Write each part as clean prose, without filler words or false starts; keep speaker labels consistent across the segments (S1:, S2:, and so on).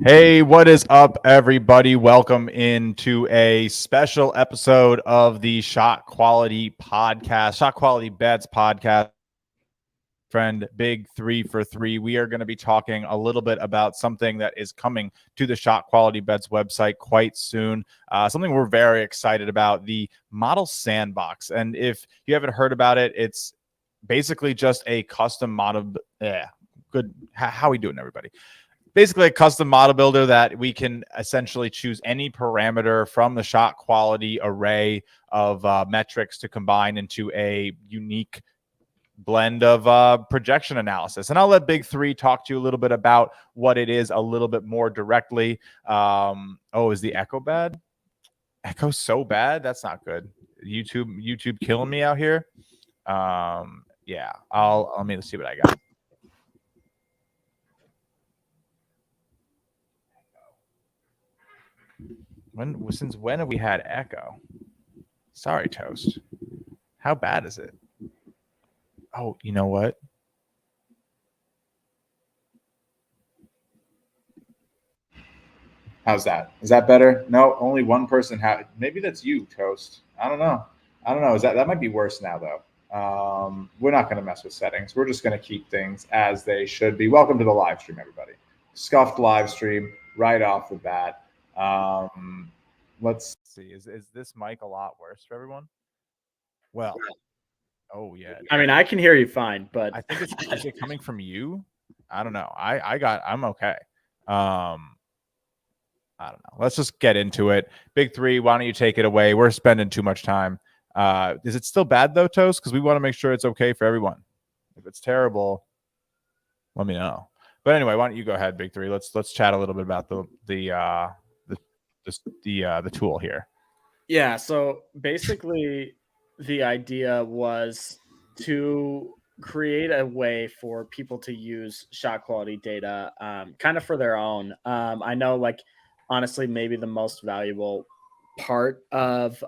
S1: Hey, what is up, everybody? Welcome into a special episode of the Shot Quality Podcast, Shot Quality Bets Podcast. Friend, big 3 for 3. We are going to be talking a little bit about something that is coming to the Shot Quality Bets website quite soon. Something we're very excited about, the Model Sandbox. And if you haven't heard about it, it's basically just a custom model. Good. How are we doing, everybody? Basically a custom model builder that we can essentially choose any parameter from the shot quality array of metrics to combine into a unique blend of projection analysis. And I'll let Big 3 talk to you a little bit about what it is a little bit more directly. Is the echo bad? Echo so bad? That's not good. YouTube killing me out here. Let me see what I got. Since when have we had echo? Sorry, Toast. How bad is it? Oh, you know what? How's that? Is that better? No, only one person had. Maybe that's you, Toast. I don't know. That might be worse now, though. We're not going to mess with settings. We're just going to keep things as they should be. Welcome to the live stream, everybody. Scuffed live stream right off the bat. Let's see. Is this mic a lot worse for everyone? Well, oh yeah.
S2: I mean, I can hear you fine, but
S1: I think is it coming from you? I don't know. I'm okay. I don't know. Let's just get into it. Big 3, why don't you take it away? We're spending too much time. Is it still bad though, Toast? Because we want to make sure it's okay for everyone. If it's terrible, let me know. But anyway, why don't you go ahead, Big 3? Let's chat a little bit about the tool here.
S2: Yeah. So basically, the idea was to create a way for people to use shot quality data, kind of for their own. I know, like, honestly, maybe the most valuable part of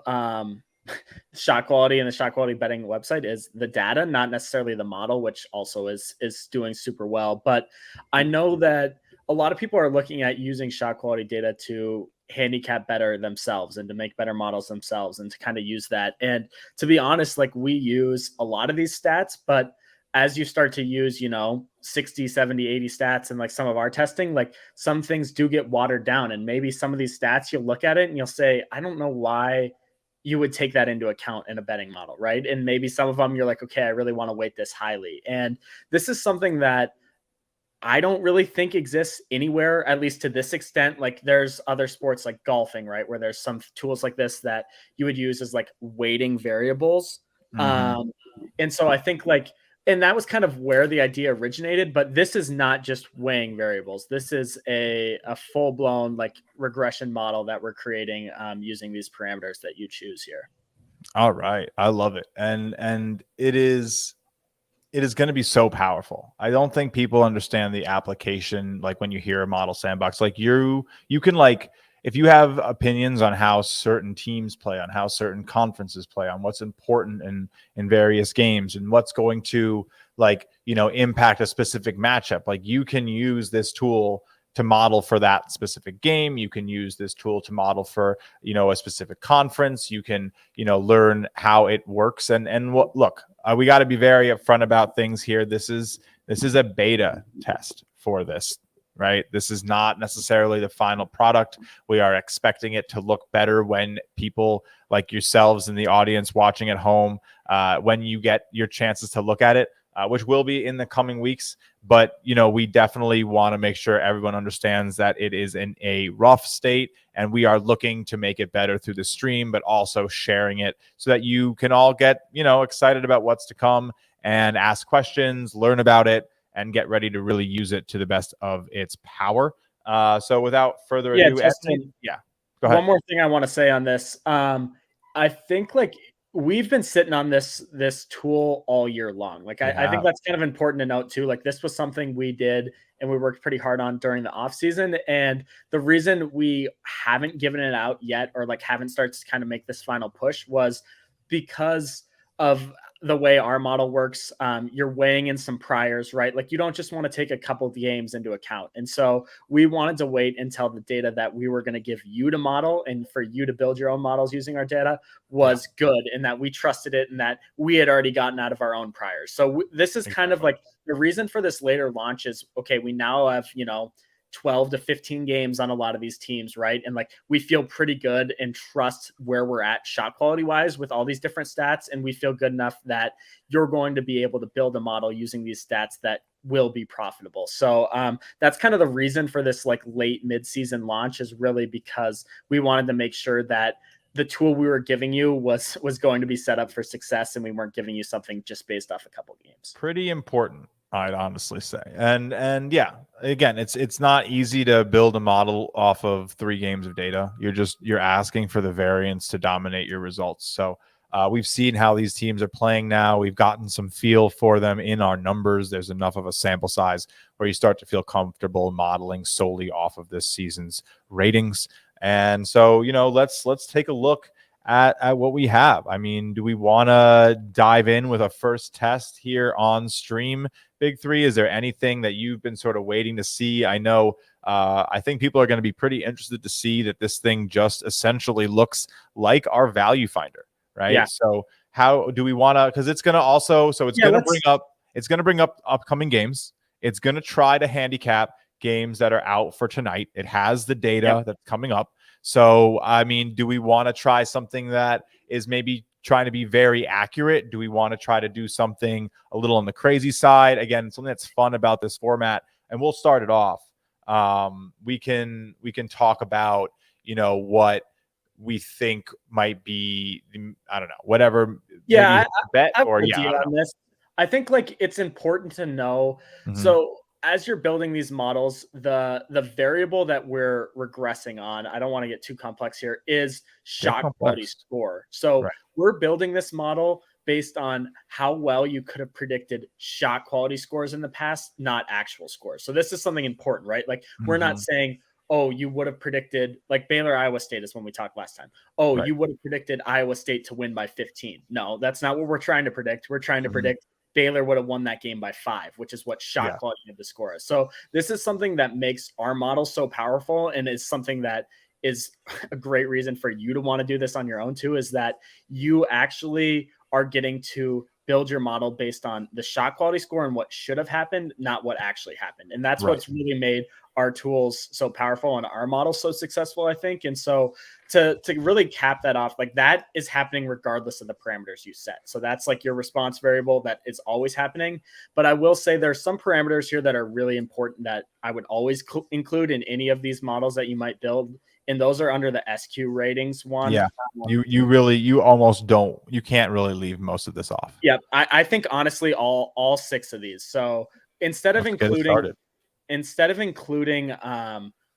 S2: shot quality and the shot quality betting website is the data, not necessarily the model, which also is doing super well. But I know that a lot of people are looking at using shot quality data to handicap better themselves and to make better models themselves and to kind of use that. And to be honest, like, we use a lot of these stats, but as you start to use, 60, 70, 80 stats and like some of our testing, like some things do get watered down. And maybe some of these stats, you'll look at it and you'll say, I don't know why you would take that into account in a betting model, right? And maybe some of them you're like, okay, I really want to weight this highly. And this is something that I don't really think exists anywhere, at least to this extent. Like, there's other sports like golfing, right, where there's some tools like this that you would use as like weighting variables.
S1: Mm-hmm.
S2: And so I think and that was kind of where the idea originated, but this is not just weighing variables. This is a full blown like regression model that we're creating using these parameters that you choose here.
S1: All right. I love it. And it is going to be so powerful. I don't think people understand the application. Like, when you hear a model sandbox, like you can, like, if you have opinions on how certain teams play, on how certain conferences play, on what's important in various games and what's going to, like, impact a specific matchup, like, you can use this tool to model for that specific game. You can use this tool to model for, a specific conference. You can, learn how it works. And what, look, we got to be very upfront about things here. This is a beta test for this, right? This is not necessarily the final product. We are expecting it to look better when people like yourselves in the audience watching at home, when you get your chances to look at it, which will be in the coming weeks. But, we definitely want to make sure everyone understands that it is in a rough state, and we are looking to make it better through the stream, but also sharing it so that you can all get, excited about what's to come and ask questions, learn about it, and get ready to really use it to the best of its power. So without further ado,
S2: Justin,
S1: go ahead.
S2: One more thing I want to say on this. I think we've been sitting on this tool all year long. I think that's kind of important to note too. Like, this was something we did and we worked pretty hard on during the off season. And the reason we haven't given it out yet, or like haven't started to kind of make this final push, was because of the way our model works, you're weighing in some priors, right? Like you don't just want to take a couple of games into account. And so we wanted to wait until the data that we were going to give you to model and for you to build your own models using our data was good, and that we trusted it and that we had already gotten out of our own priors. So this is kind of like the reason for this later launch is, okay, we now have, 12 to 15 games on a lot of these teams, right? And like we feel pretty good and trust where we're at shot quality wise with all these different stats. And we feel good enough that you're going to be able to build a model using these stats that will be profitable. So that's kind of the reason for this like late mid-season launch, is really because we wanted to make sure that the tool we were giving you was going to be set up for success, and we weren't giving you something just based off a couple games.
S1: Pretty important, I'd honestly say. And yeah, again, it's not easy to build a model off of 3 games of data. You're asking for the variance to dominate your results. So we've seen how these teams are playing now. We've gotten some feel for them in our numbers. There's enough of a sample size where you start to feel comfortable modeling solely off of this season's ratings. And so, let's take a look at what we have. I mean, do we want to dive in with a first test here on stream, Big Three? Is there anything that you've been sort of waiting to see? I know, I think people are going to be pretty interested to see that this thing just essentially looks like our value finder, right?
S2: Yeah.
S1: So how do we want to, because it's going to also, so it's going to bring up upcoming games. It's going to try to handicap games that are out for tonight. It has the data that's coming up. So, I mean, do we want to try something that is maybe trying to be very accurate? Do we want to try to do something a little on the crazy side? Again, something that's fun about this format, and we'll start it off. We can talk about, what we think might be, I don't know, whatever.
S2: Yeah,
S1: bet
S2: I
S1: or
S2: would
S1: yeah.
S2: on this. I think like it's important to know. So as you're building these models, the variable that we're regressing on, I don't want to get too complex here, is shot quality score. So we're building this model based on how well you could have predicted shot quality scores in the past, not actual scores. So this is something important, right? Like we're not saying, oh, you would have predicted like Baylor, Iowa State is when we talked last time. Oh, you would have predicted Iowa State to win by 15. No, that's not what we're trying to predict. We're trying to predict Baylor would have won that game by 5, which is what shot quality of the score is. So this is something that makes our model so powerful, and is something that is a great reason for you to want to do this on your own too, is that you actually are getting to build your model based on the shot quality score and what should have happened, not what actually happened. And that's what's really made our tools so powerful and our model so successful, I think. And so to really cap that off, like that is happening regardless of the parameters you set. So that's like your response variable that is always happening. But I will say there's some parameters here that are really important that I would always include in any of these models that you might build. And those are under the SQ ratings one.
S1: Yeah. You almost don't, you can't really leave most of this off.
S2: Yeah. I think honestly, all 6 of these. So instead of including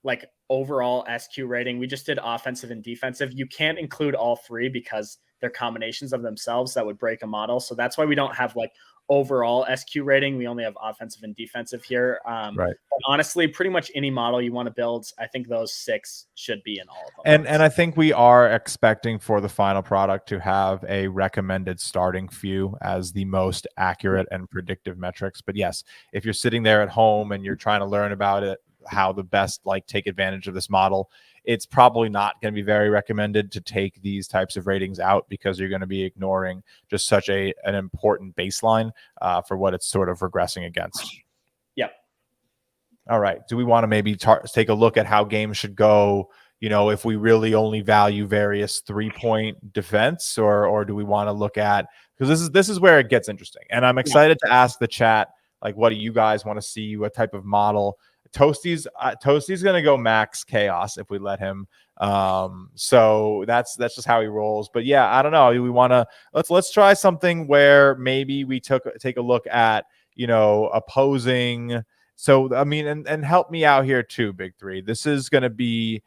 S2: like overall SQ rating, we just did offensive and defensive. You can't include all 3 because they're combinations of themselves that would break a model. So that's why we don't have like overall SQ rating. We only have offensive and defensive here. But honestly, pretty much any model you want to build, I think those 6 should be in all of them.
S1: And I think we are expecting for the final product to have a recommended starting few as the most accurate and predictive metrics. But yes, if you're sitting there at home and you're trying to learn about it, how the best like take advantage of this model, it's probably not going to be very recommended to take these types of ratings out, because you're going to be ignoring just such an important baseline for what it's sort of regressing against.
S2: Yep.
S1: All right. Do we want to maybe take a look at how games should go? If we really only value various 3-point defense, or do we want to look at, because this is where it gets interesting, and I'm excited to ask the chat, like, what do you guys want to see? What type of model? Toasty's going to go max chaos if we let him. So that's just how he rolls. But yeah, I don't know. We want to let's try something where maybe we take a look at opposing. So I mean, and help me out here too, Big Three. This is going to be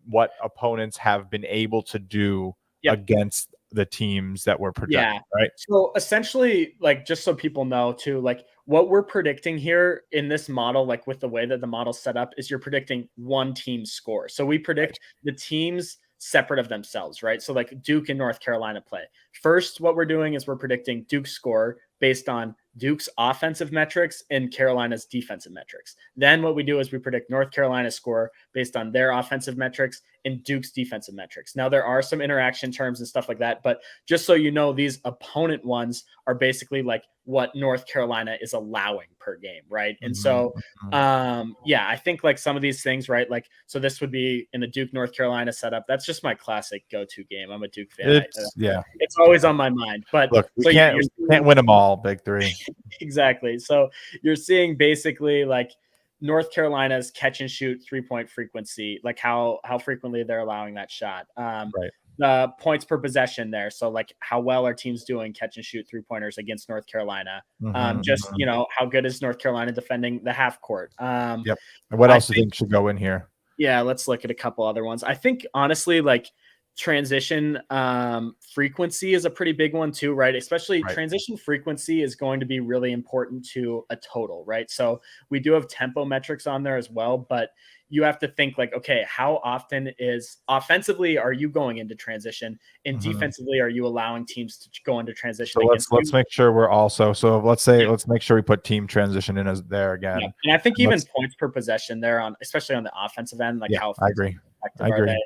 S1: what opponents have been able to do against the teams that we're projecting, right?
S2: So essentially, like, just so people know too, like what we're predicting here in this model, like with the way that the model's set up, is you're predicting one team's score. So we predict the teams separate of themselves, right? So like Duke and North Carolina play. First, what we're doing is we're predicting Duke's score based on Duke's offensive metrics and Carolina's defensive metrics. Then what we do is we predict North Carolina's score based on their offensive metrics and Duke's defensive metrics. Now there are some interaction terms and stuff like that, but just so you know, these opponent ones are basically like what North Carolina is allowing per game, right? And so yeah, I think like some of these things, right? Like, so this would be in the Duke North Carolina setup. That's just my classic go-to game. I'm a Duke fan. It's always on my mind. But
S1: look, we
S2: so
S1: can't win them all, big three.
S2: Exactly. So you're seeing basically like North Carolina's catch and shoot 3-point frequency, like how frequently they're allowing that shot.
S1: Right.
S2: The points per possession there. So like how well are teams doing catch and shoot 3-pointers against North Carolina? You know, how good is North Carolina defending the half court?
S1: Yep. And what else do you think should go in here?
S2: Yeah, let's look at a couple other ones. I think honestly, like transition frequency is a pretty big one too, right? Especially transition frequency is going to be really important to a total, right? So we do have tempo metrics on there as well, but you have to think like, okay, how often is offensively are you going into transition, and defensively are you allowing teams to go into transition?
S1: So let's make sure we're also, so let's make sure we put team transition in as there again.
S2: Yeah. And I think even points per possession there on, especially on the offensive end, like how
S1: I agree.
S2: Are they?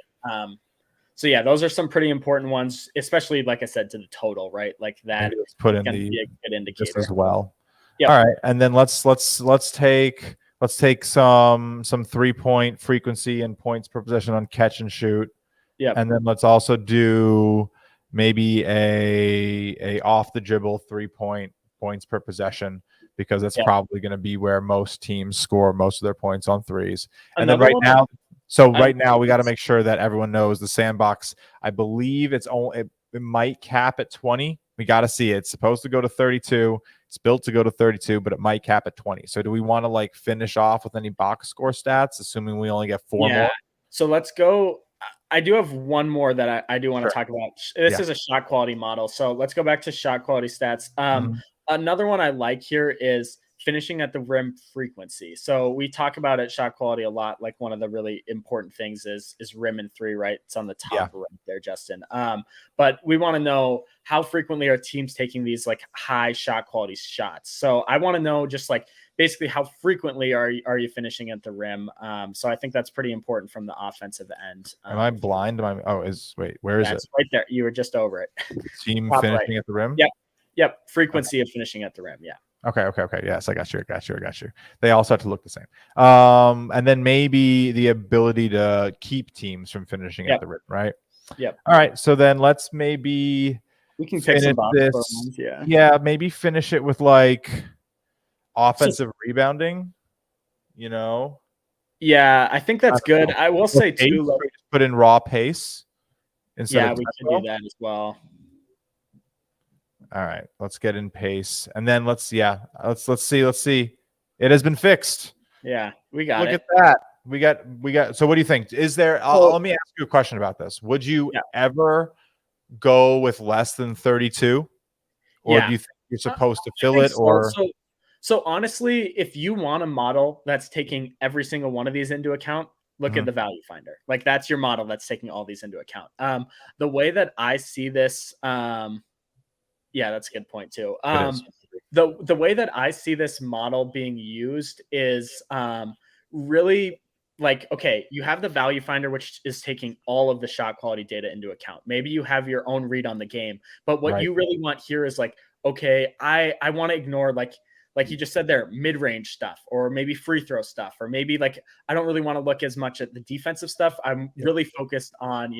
S2: So yeah, those are some pretty important ones, especially like I said, to the total, right? Like that
S1: let's put in
S2: be a good indicator
S1: as well.
S2: Yep.
S1: All right, and then let's take some 3-point frequency and points per possession on catch and shoot.
S2: Yeah,
S1: and then let's also do maybe a off the dribble 3-point points per possession, because that's probably going to be where most teams score most of their points on threes. And then right now we got to make sure that everyone knows the sandbox. I believe it might cap at 20. We got to see it. It's supposed to go to 32. It's built to go to 32, but it might cap at 20. So do we want to like finish off with any box score stats, assuming we only get 4 more?
S2: So let's go. I do have one more that I do want to talk about. This is a shot quality model. So let's go back to shot quality stats. Another one I like here is finishing at the rim frequency. So we talk about it shot quality a lot. Like one of the really important things is rim and three, right? It's on the top right there, Justin. But we want to know how frequently are teams taking these like high shot quality shots. So I want to know just like basically how frequently are you finishing at the rim. So I think that's pretty important from the offensive end.
S1: Am I blind? Where is it?
S2: It's right there. You were just over it.
S1: Team finishing at the rim?
S2: Yep. Frequency of finishing at the rim. Yeah.
S1: Okay. Yes, I got you. They all start to look the same. And then maybe the ability to keep teams from finishing at the rim, right?
S2: Yep.
S1: All right. So then we can
S2: pick some
S1: this.
S2: Ones,
S1: yeah, maybe finish it with like offensive rebounding. You know.
S2: Yeah, I think that's good. I will say too.
S1: Like, put in raw pace. Instead
S2: we can do that as well.
S1: All right, let's get in pace, and then let's see. It has been fixed.
S2: Yeah, we got it.
S1: Look at that. We got. So, what do you think? Is there? Let me ask you a question about this. Would you ever go with less than 32, or do you think you're supposed to fill it?
S2: So honestly, if you want a model that's taking every single one of these into account, look at the value finder. Like that's your model that's taking all these into account. The way that I see this. Yeah, that's a good point too. The way that I see this model being used is really like, okay, you have the value finder, which is taking all of the shot quality data into account. Maybe you have your own read on the game, but what you really want here is like, okay, I want to ignore like you just said there, mid-range stuff, or maybe free throw stuff, or maybe like, I don't really want to look as much at the defensive stuff. I'm really focused on,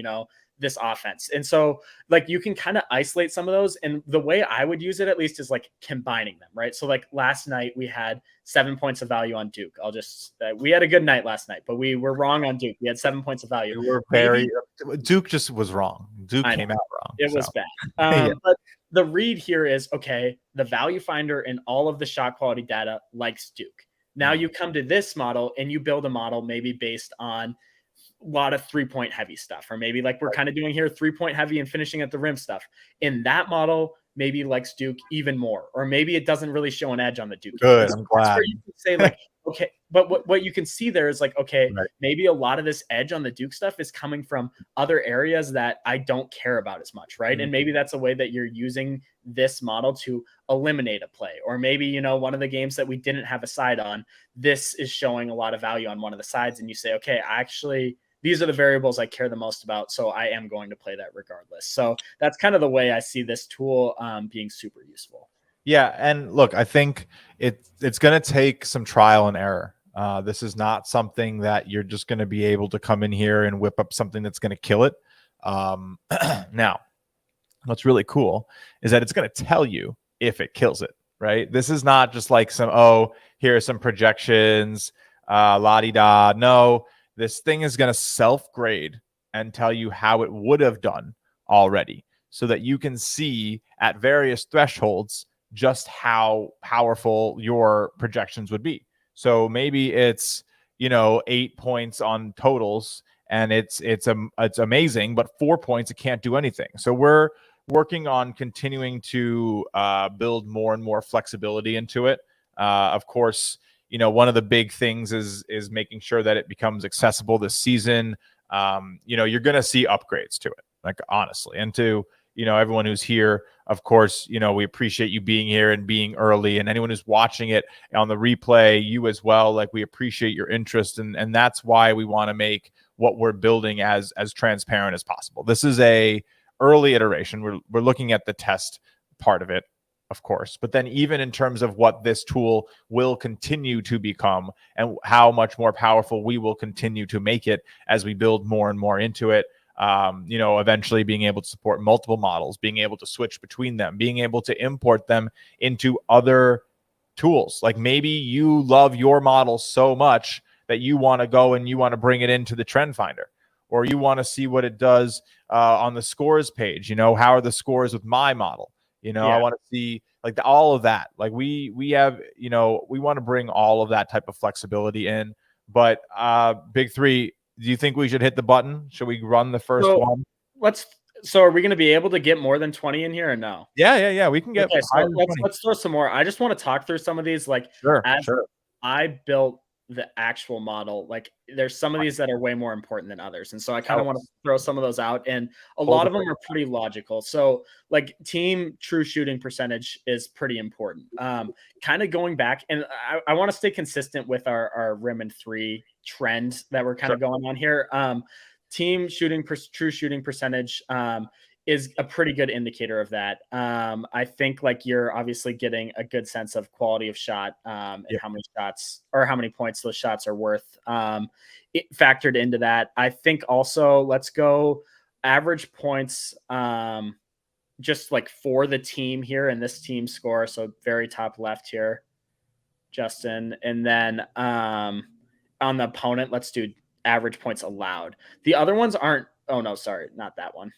S2: this offense. And so like you can kind of isolate some of those. And the way I would use it at least is like combining them, right? So like last night we had 7 points of value on Duke. We had a good night last night, but we were wrong on Duke. We had 7 points of value.
S1: Duke just was wrong. Duke came out wrong.
S2: It was bad. But the read here is, okay, the value finder and all of the shot quality data likes Duke. Now you come to this model and you build a model maybe based on a lot of 3-point heavy stuff, or maybe like we're kind of doing here, 3-point heavy and finishing at the rim stuff. In that model, maybe likes Duke even more, or maybe it doesn't really show an edge on the Duke game.
S1: Good.
S2: And so
S1: I'm
S2: that's
S1: glad.
S2: where you can say like, okay, but what you can see there is like, okay,
S1: Right.
S2: maybe a lot of this edge on the Duke stuff is coming from other areas that I don't care about as much, right?
S1: Mhm.
S2: And maybe that's a way that you're using this model to eliminate a play. Or maybe, you know, one of the games that we didn't have a side on, this is showing a lot of value on one of the sides. And you say, okay, actually, these are the variables I care the most about. So I am going to play that regardless. So that's kind of the way I see this tool being super useful.
S1: Yeah, and look, I think it's going to take some trial and error. This is not something that you're just going to be able to come in here and whip up something that's going to kill it. Now, what's really cool is that it's going to tell you if it kills it, right? This is not just like some, oh, here are some projections, la-di-da. No, this thing is going to self-grade and tell you how it would have done already so that you can see at various thresholds just how powerful your projections would be. So maybe it's, 8 points on totals and it's amazing, but 4 points it can't do anything. So we're working on continuing to build more and more flexibility into it. Of course, one of the big things is making sure that it becomes accessible this season. You're going to see upgrades to it, like honestly, and to everyone who's here, of course, we appreciate you being here and being early, and anyone who's watching it on the replay, you as well. Like, we appreciate your interest, and that's why we want to make what we're building as transparent as possible. This is a early iteration. We're looking at the test part of it, of course, but then even in terms of what this tool will continue to become and how much more powerful we will continue to make it as we build more and more into it. Eventually being able to support multiple models, being able to switch between them, being able to import them into other tools. Like, maybe you love your model so much that you want to go and you want to bring it into the trend finder, or you want to see what it does on the scores page. How are the scores with my model? I want to see like all of that. Like we have, we want to bring all of that type of flexibility in. But Big Three, do you think we should hit the button? Should we run the first one?
S2: So are we going to be able to get more than 20 in here or no?
S1: Yeah. We can get
S2: okay.
S1: higher
S2: So
S1: than 20.
S2: let's throw some more. I just want to talk through some of these. Like,
S1: Sure.
S2: I built the actual model, like there's some of these that are way more important than others. And so I kind of want to throw some of those out, and a lot of them are pretty logical. So like team true shooting percentage is pretty important. Kind of going back, and I want to stay consistent with our rim and three trend that we're kind of going on here. Team shooting, true shooting percentage, is a pretty good indicator of that. I think like you're obviously getting a good sense of quality of shot, and how many shots or how many points those shots are worth, it factored into that. I think also let's go average points, just like for the team here and this team score. So very top left here, Justin. And then on the opponent, let's do average points allowed. The other ones aren't, oh no, sorry, not that one.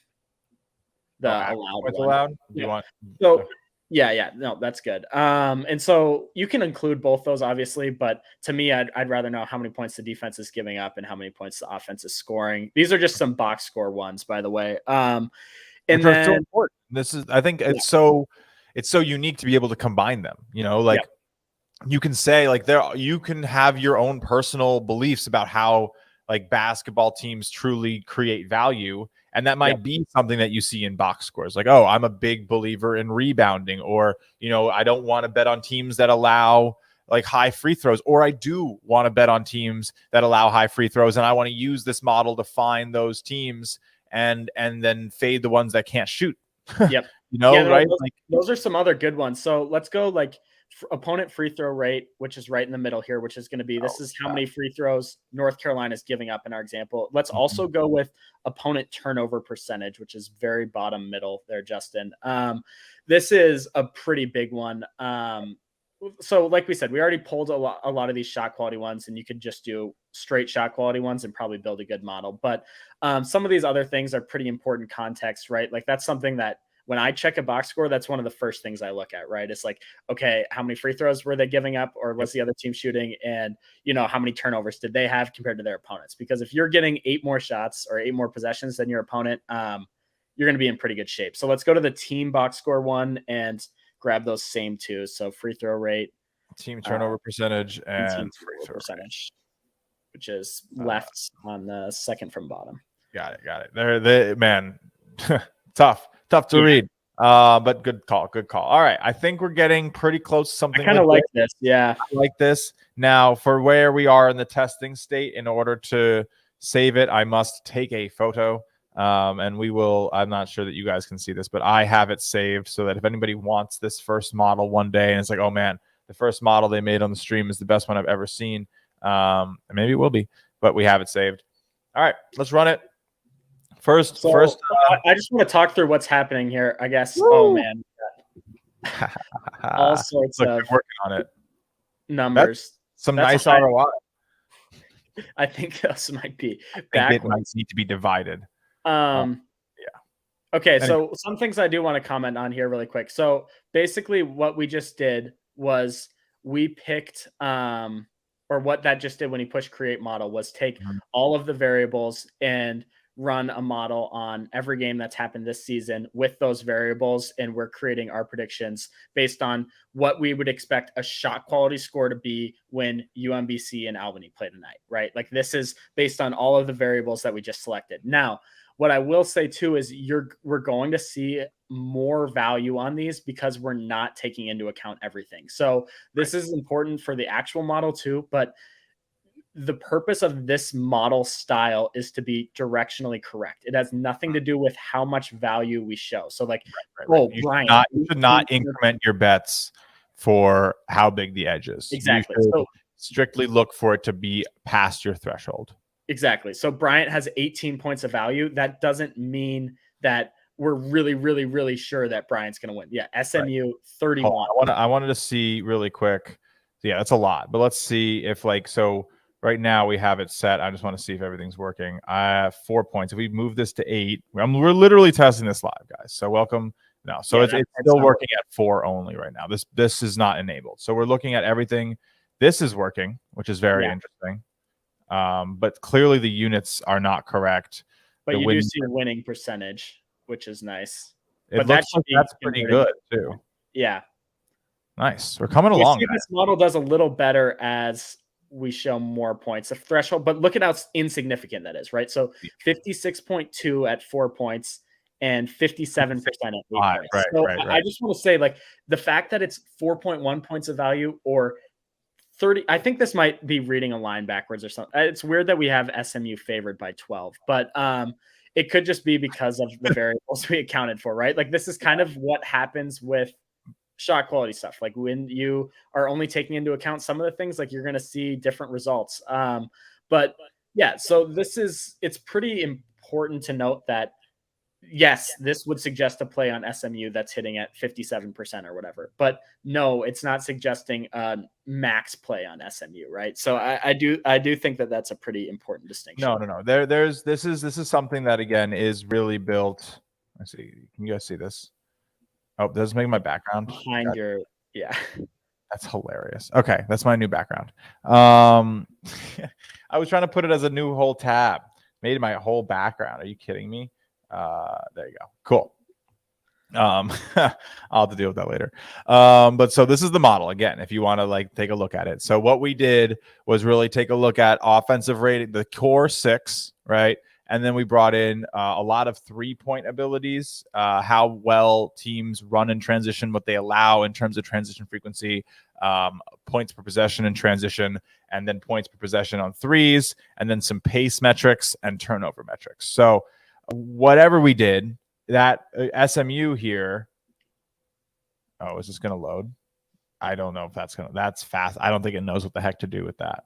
S2: The allowed one.
S1: Allowed? Do you want?
S2: So yeah, no, that's good. And so you can include both those, obviously, but to me, I'd rather know how many points the defense is giving up and how many points the offense is scoring. These are just some box score ones, by the way. And then
S1: so important. This is, I think, it's so unique to be able to combine them. You can say like you can have your own personal beliefs about how like basketball teams truly create value. And that might be something that you see in box scores. Like, oh, I'm a big believer in rebounding, or, I don't want to bet on teams that allow like high free throws, or I do want to bet on teams that allow high free throws. And I want to use this model to find those teams and then fade the ones that can't shoot.
S2: Yep.
S1: Right?
S2: Those are some other good ones. So let's go like opponent free throw rate, which is right in the middle here, which is going to be, this is how many free throws North Carolina is giving up in our example. Let's also go with opponent turnover percentage, which is very bottom middle there, Justin. This is a pretty big one. So like we said, we already pulled a lot of these shot quality ones, and you could just do straight shot quality ones and probably build a good model. But some of these other things are pretty important context, right? Like that's something that when I check a box score, that's one of the first things I look at, right? It's like, okay, how many free throws were they giving up, or what's the other team shooting? And, how many turnovers did they have compared to their opponents? Because if you're getting 8 more shots or 8 more possessions than your opponent, you're going to be in pretty good shape. So let's go to the team box score one and grab those same two. So free throw rate,
S1: team turnover percentage, and
S2: team
S1: free throw
S2: percentage, which is left on the second from bottom.
S1: Got it. They man, tough to read. But good call. All right, I think we're getting pretty close to something.
S2: I kind of like this. Yeah,
S1: I like this. Now, for where we are in the testing state, in order to save it, I must take a photo. And we will. I'm not sure that you guys can see this, but I have it saved so that if anybody wants this first model one day, and it's like, oh man, the first model they made on the stream is the best one I've ever seen. Maybe it will be, but we have it saved. All right, let's run it. First,
S2: I just want to talk through what's happening here, I guess. Woo! Oh man, all sorts of
S1: working on it.
S2: Numbers.
S1: Some nice ROI.
S2: I think those might be.
S1: It might need to be divided.
S2: Yeah. Okay, so some things I do want to comment on here really quick. So basically, what we just did was we picked, or what that just did when he pushed create model was take all of the variables and run a model on every game that's happened this season with those variables, and we're creating our predictions based on what we would expect a shot quality score to be when UMBC and Albany play tonight, right? Like this is based on all of the variables that we just selected. Now, what I will say too is we're going to see more value on these because we're not taking into account everything. So this is important for the actual model too, but the purpose of this model style is to be directionally correct. It has nothing to do with how much value we show. So like, Brian,
S1: you should not increment your bets for how big the edge is.
S2: Exactly.
S1: So strictly look for it to be past your threshold.
S2: Exactly. So Bryant has 18 points of value. That doesn't mean that we're really, really, really sure that Bryant's going to win. Yeah. SMU 31.
S1: I wanted to see really quick. Yeah, that's a lot, but let's see if right now we have it set. I just want to see if everything's working. I have 4 points. If we move this to 8, we're literally testing this live, guys. So welcome. No, so it's still working at 4 only right now. This is not enabled. So we're looking at everything. This is working, which is very interesting. But clearly the units are not correct.
S2: But you do see winning percentage, which is nice.
S1: But that's pretty good too.
S2: Yeah.
S1: Nice. We're coming along.
S2: This model does a little better as we show more points of threshold, but look at how insignificant that is, right? So 56.2 at 4 points and 57% at 8 points. Right. I just want to say, like, the fact that it's 4.1 points of value or 30, I think this might be reading a line backwards or something. It's weird that we have SMU favored by 12, but it could just be because of the variables we accounted for, right? Like this is kind of what happens with shot quality stuff. Like when you are only taking into account some of the things, like you're going to see different results. But yeah, so it's pretty important to note that yes, this would suggest a play on SMU that's hitting at 57% or whatever, but no, it's not suggesting a max play on SMU, right? So I do think that that's a pretty important distinction.
S1: No. This is something that again is really built. Let's see. Can you guys see this? Oh, does it make my background
S2: behind your? Yeah,
S1: that's hilarious. Okay, that's my new background. I was trying to put it as a new whole tab. Made my whole background. Are you kidding me? There you go. Cool. I'll have to deal with that later. But so this is the model again, if you want to take a look at it. So what we did was really take a look at offensive rating, the core 6, right? And then we brought in a lot of 3-point abilities, how well teams run in transition, what they allow in terms of transition frequency, points per possession in transition, and then points per possession on threes, and then some pace metrics and turnover metrics. So whatever we did, that SMU here. Oh, is this going to load? I don't know if that's fast. I don't think it knows what the heck to do with that.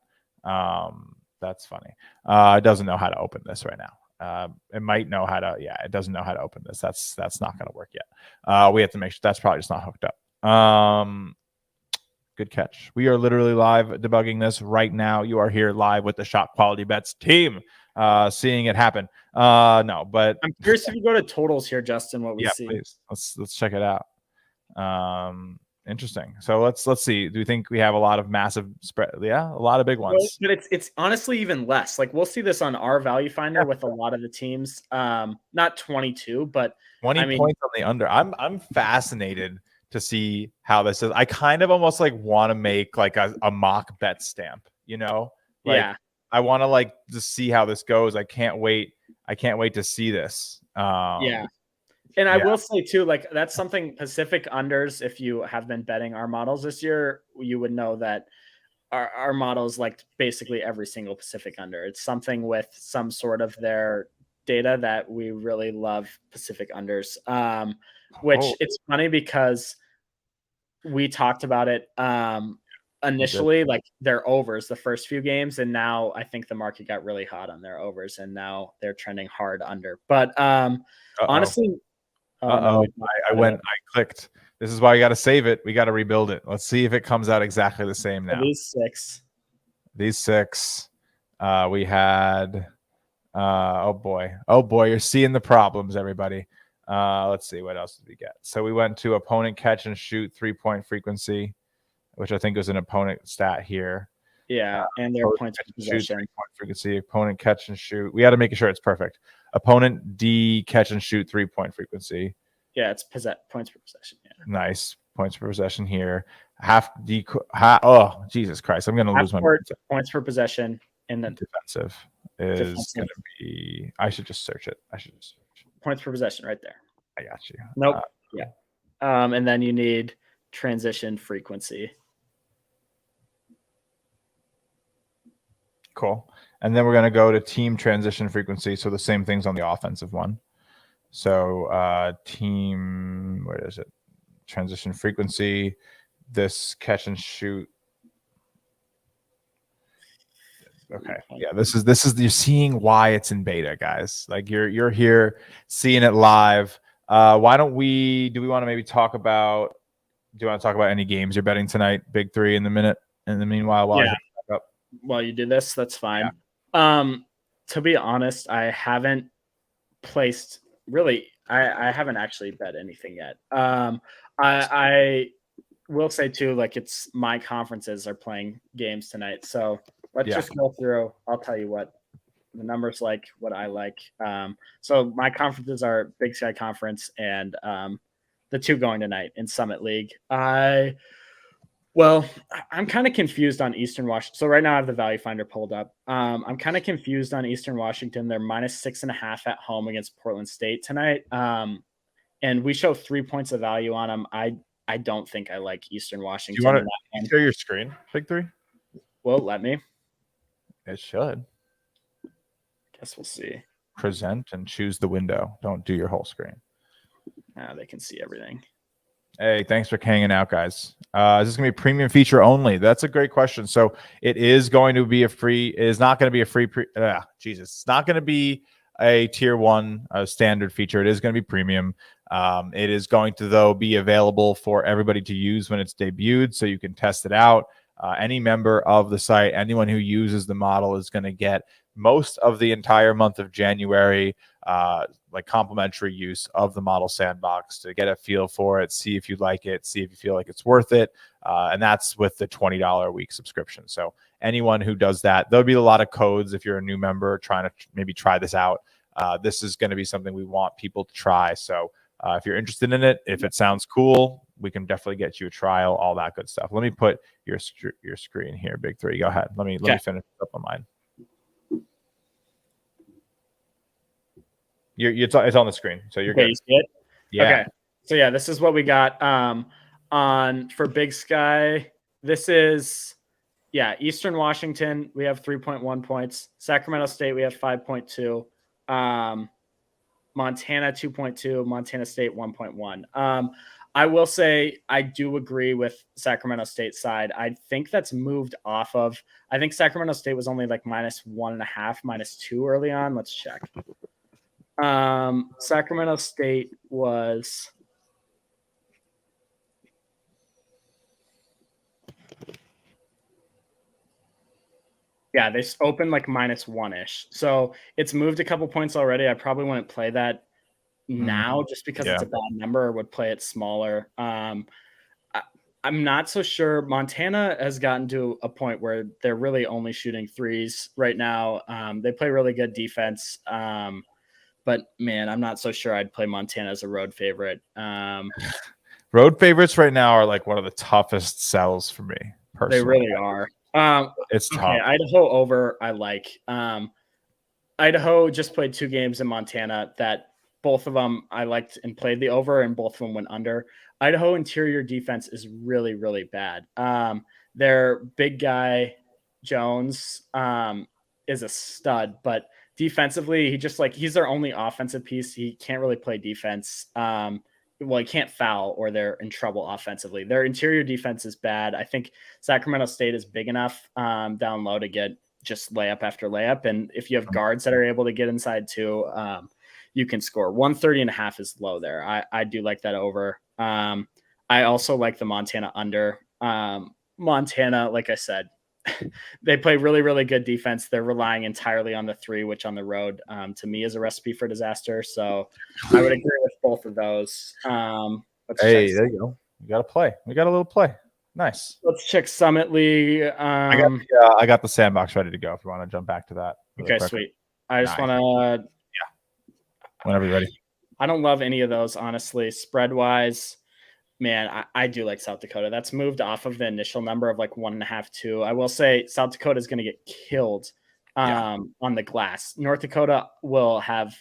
S1: That's funny. It doesn't know how to open this right now. It might know how to. Yeah, it doesn't know how to open this. That's not going to work yet. We have to make sure that's probably just not hooked up. Good catch. We are literally live debugging this right now. You are here live with the ShotQuality Bets team, seeing it happen. No, but
S2: I'm curious if you go to totals here, Justin, what we see.
S1: Please. Let's check it out. Interesting. So let's see. Do you think we have a lot of massive spread? Yeah, a lot of big ones.
S2: But it's honestly even less. Like we'll see this on our value finder with a lot of the teams. Not 22, but
S1: 20 points on the under. I'm fascinated to see how this is. I kind of almost like want to make like a mock bet stamp, you know? Like
S2: yeah.
S1: I want to like just see how this goes. I can't wait to see this.
S2: Yeah. And I will say too, like that's something Pacific unders. If you have been betting our models this year, you would know that our models like basically every single Pacific under. It's something with some sort of their data that we really love Pacific unders. Which it's funny because we talked about it initially, like their overs the first few games, and now I think the market got really hot on their overs, and now they're trending hard under. But honestly,
S1: no, I clicked. This is why you got to save it. We got to rebuild it. Let's see if it comes out exactly the same now. These six, we had. Oh boy, you're seeing the problems, everybody. Let's see, what else did we get? So we went to opponent catch and shoot 3-point frequency, which I think was an opponent stat here.
S2: Yeah, and their points per possession.
S1: 3-point frequency, opponent catch and shoot. We got to make sure it's perfect. Opponent D catch and shoot 3-point frequency.
S2: Yeah, it's points per possession. Yeah.
S1: Nice points per possession here. Oh, Jesus Christ! I'm going to lose my
S2: points per possession. And then
S1: defensive is going to be. I should just search it.
S2: Points per possession right there.
S1: I got you.
S2: Nope. Yeah. And then you need transition frequency.
S1: Cool. And then we're going to go to team transition frequency. So the same things on the offensive one. So team, where is it? Transition frequency. This catch and shoot. Okay. Yeah, this is you're seeing why it's in beta, guys. Like you're here seeing it live. Why don't we want to maybe talk about any games you're betting tonight? Big three in the meanwhile
S2: while you do this, that's fine. Yeah. To be honest, I haven't placed really I haven't actually bet anything yet. I will say too, like it's my conferences are playing games tonight. So let's just go through. I'll tell you what the numbers like, what I like. So my conferences are Big Sky Conference and the two going tonight in Summit League. Well, I'm kind of confused on Eastern Washington. So right now I have the value finder pulled up. I'm kind of confused on Eastern Washington. They're -6.5 at home against Portland State tonight. And we show 3 points of value on them. I don't think I like Eastern Washington.
S1: Do you want to share your screen, Big Three?
S2: Well, let me.
S1: It should.
S2: Guess we'll see.
S1: Present and choose the window. Don't do your whole screen.
S2: They can see everything.
S1: Hey, thanks for hanging out, guys. Is this going to be a premium feature only? That's a great question. So it is going to be it is not going to be a free it's not going to be a tier 1 standard feature. It is going to be premium. It is going to, though, be available for everybody to use when it's debuted, so you can test it out. Any member of the site, anyone who uses the model is going to get most of the entire month of January, like complimentary use of the model sandbox to get a feel for it, see if you like it, see if you feel like it's worth it. And that's with the $20 a week subscription. So anyone who does that, there'll be a lot of codes if you're a new member trying to maybe try this out. This is going to be something we want people to try. So if you're interested in it, if it sounds cool, we can definitely get you a trial, all that good stuff. Let me put your screen here, Big Three. Go ahead. Let me finish up on mine. It's on the screen, so you're good.
S2: You see it? Yeah. Okay. So yeah, this is what we got on for Big Sky. This is Eastern Washington. We have 3.1 points. Sacramento State we have 5.2. Montana 2.2. Montana State 1.1. I will say I do agree with Sacramento State side. I think that's moved off of. I think Sacramento State was only like -1.5, -2 early on. Let's check. Sacramento State was they opened like -1-ish. So it's moved a couple points already. I probably wouldn't play that now just because it's a bad number, or would play it smaller. I'm not so sure. Montana has gotten to a point where they're really only shooting threes right now. They play really good defense. But man, I'm not so sure I'd play Montana as a road favorite.
S1: Road favorites right now are like one of the toughest sells for me
S2: They
S1: personally.
S2: really are.
S1: It's
S2: Okay,
S1: tough.
S2: Idaho over, I like. Idaho just played 2 games in Montana that both of them I liked and played the over, and both of them went under. Idaho interior defense is really, really bad. Their big guy Jones is a stud, but defensively, he's their only offensive piece. He can't really play defense. Well, he can't foul or they're in trouble offensively. Their interior defense is bad. I think Sacramento State is big enough down low to get just layup after layup. And if you have guards that are able to get inside too, you can score. 130.5 is low there. I do like that over. I also like the Montana under. Montana, like I said, they play really, really good defense. They're relying entirely on the 3, which on the road, to me, is a recipe for disaster. So I would agree with both of those.
S1: Hey, there you go. You got to play. We got a little play. Nice.
S2: Let's check Summit League.
S1: I got the sandbox ready to go if you want to jump back to that.
S2: Okay, quick. Sweet. I just want to.
S1: Whenever you're ready.
S2: I don't love any of those, honestly. Spread wise, man, I do like South Dakota. That's moved off of the initial number of like 1.5, 2. I will say South Dakota is going to get killed on the glass. North Dakota will have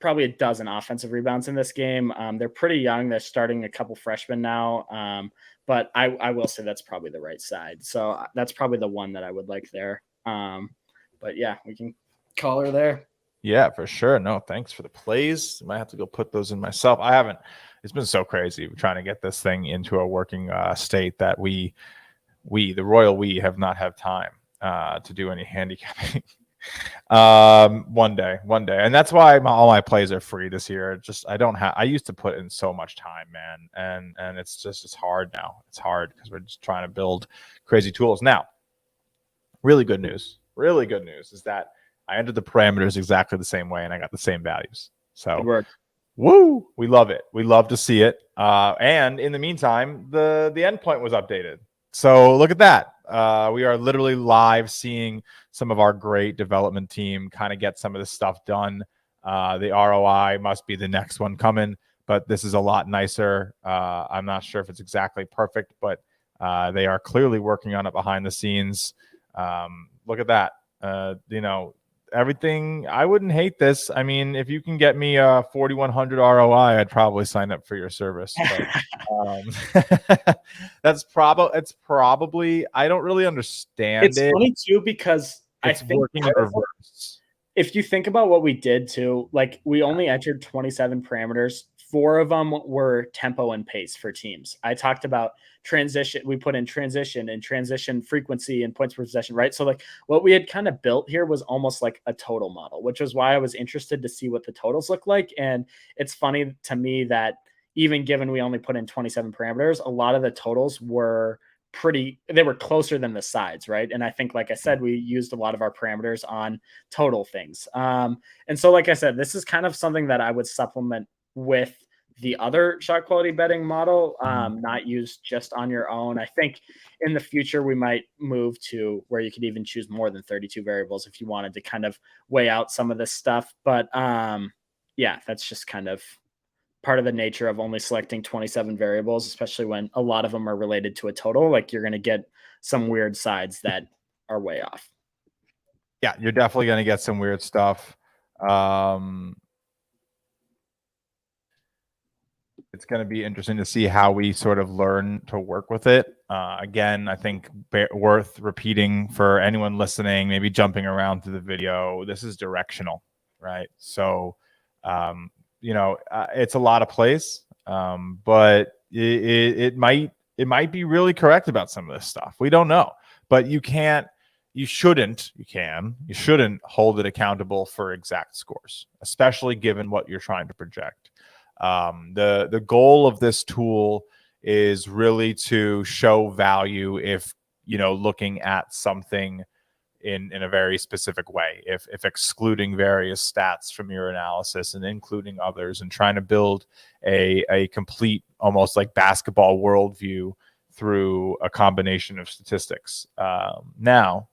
S2: probably a dozen offensive rebounds in this game. They're pretty young. They're starting a couple freshmen now. But I will say that's probably the right side. So that's probably the one that I would like there. But yeah, we can call her there.
S1: Yeah, for sure. No, thanks for the plays. I might have to go put those in myself. I haven't. It's been so crazy trying to get this thing into a working state that the royal we have not had time to do any handicapping. One day, and that's why all my plays are free this year. Just I used to put in so much time, man, and it's hard now. It's hard because we're just trying to build crazy tools. Now, really good news is that I entered the parameters exactly the same way, and I got the same values. So, woo! We love it. We love to see it. And in the meantime, the endpoint was updated. So look at that. We are literally live seeing some of our great development team kind of get some of this stuff done. The ROI must be the next one coming, but this is a lot nicer. I'm not sure if it's exactly perfect, but they are clearly working on it behind the scenes. Look at that. Everything. I wouldn't hate this. I mean, if you can get me a 4,100 ROI, I'd probably sign up for your service. But, it's probably. I don't really understand.
S2: It's funny too because I think
S1: working in reverse.
S2: If you think about what we did too, like we only entered 27 parameters. 4 of them were tempo and pace for teams. I talked about transition. We put in transition and transition frequency and points per possession, right? So like what we had kind of built here was almost like a total model, which was why I was interested to see what the totals look like. And it's funny to me that even given we only put in 27 parameters, a lot of the totals were they were closer than the sides, right? And I think, like I said, we used a lot of our parameters on total things. And so, like I said, this is kind of something that I would supplement with the other shot quality betting model, not use just on your own. I think in the future, we might move to where you could even choose more than 32 variables if you wanted to kind of weigh out some of this stuff. But yeah, that's just kind of part of the nature of only selecting 27 variables, especially when a lot of them are related to a total. Like you're going to get some weird sides that are way off.
S1: Yeah, you're definitely going to get some weird stuff. It's going to be interesting to see how we sort of learn to work with it. Again, I think worth repeating for anyone listening, maybe jumping around through the video. This is directional, right? So, it's a lot of plays, but it might be really correct about some of this stuff. We don't know, but you shouldn't hold it accountable for exact scores, especially given what you're trying to project. The goal of this tool is really to show value if, looking at something in a very specific way, if excluding various stats from your analysis and including others, and trying to build a complete, almost like basketball worldview through a combination of statistics. Now,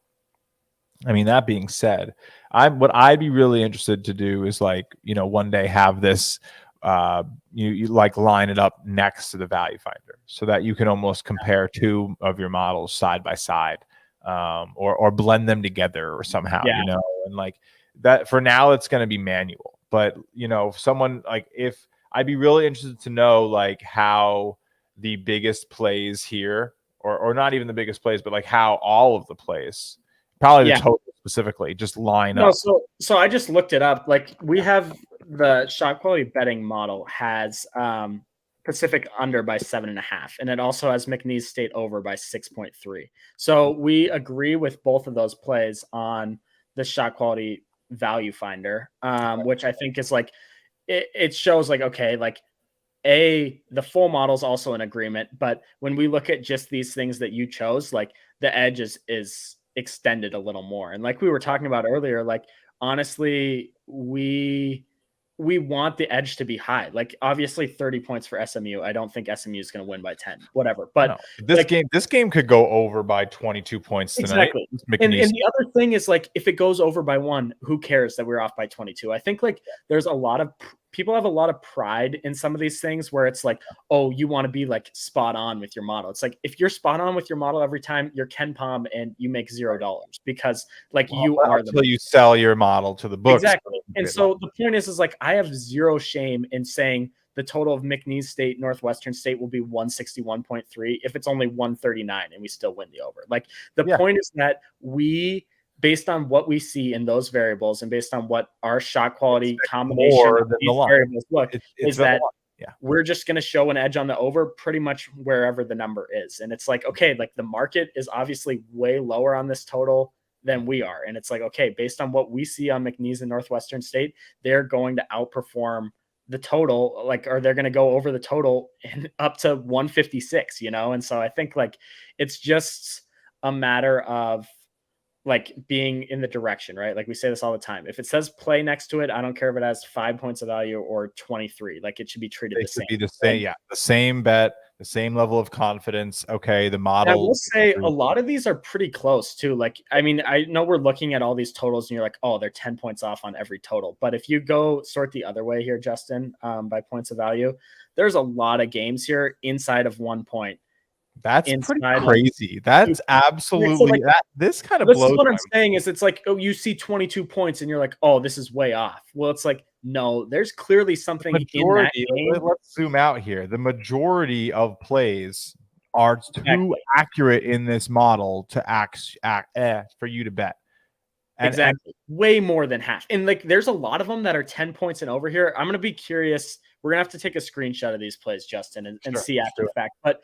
S1: I mean, that being said, what I'd be really interested to do is, like, one day have this, you like line it up next to the value finder so that you can almost compare two of your models side by side, or blend them together or somehow, and like that. For now, it's going to be manual, but someone like, if I'd be really interested to know like how the biggest plays here, or not even the biggest plays, but like how all of the plays, probably the total specifically, just line up.
S2: So I just looked it up. Like, we have the ShotQuality betting model has Pacific under by 7.5, and it also has McNeese State over by 6.3. So we agree with both of those plays on the ShotQuality value finder, which I think is like, it shows like, okay, like the full model is also in agreement, but when we look at just these things that you chose, like the edge is extended a little more. And like we were talking about earlier, like honestly, we want the edge to be high. Like obviously 30 points for SMU. I don't think SMU is going to win by 10, whatever. But
S1: no, this game could go over by 22 points tonight.
S2: Exactly. And the other thing is, like, if it goes over by 1, who cares that we're off by 22? I think like there's a lot of people have a lot of pride in some of these things where it's like, oh, you want to be like spot on with your model. It's like, if you're spot on with your model every time, you're Ken Pom and you make $0 because like you are
S1: until you sell your model to the books.
S2: Exactly. And so the point is like, I have zero shame in saying the total of McNeese State, Northwestern State will be 161.3 if it's only 139 and we still win the over. Like the point is that we, based on what we see in those variables and based on what our ShotQuality combination of these variables look, is that we're just going to show an edge on the over pretty much wherever the number is. And it's like, okay, like the market is obviously way lower on this total than we are. And it's like, okay, based on what we see on McNeese and Northwestern State, they're going to outperform the total, like, or they're going to go over the total and up to 156, And so I think like, it's just a matter of like being in the direction, right? Like we say this all the time. If it says play next to it, I don't care if it has 5 points of value or 23, like it should be treated the same.
S1: Be the same. Yeah. The same bet, the same level of confidence. Okay. The model.
S2: I will say a lot of these are pretty close too. Like, I mean, I know we're looking at all these totals and you're like, oh, they're 10 points off on every total. But if you go sort the other way here, Justin, by points of value, there's a lot of games here inside of 1 point.
S1: That's pretty crazy. That's absolutely so like, this kind of
S2: blows.
S1: This is
S2: what I'm saying is it's like, oh, you see 22 points and you're like, oh, this is way off. Well, it's like, no, there's clearly something in that game.
S1: Let's zoom out here. The majority of plays are too accurate in this model to for you to bet.
S2: And way more than half. And like, there's a lot of them that are 10 points and over here. I'm going to be curious. We're going to have to take a screenshot of these plays, Justin, and see after the fact. But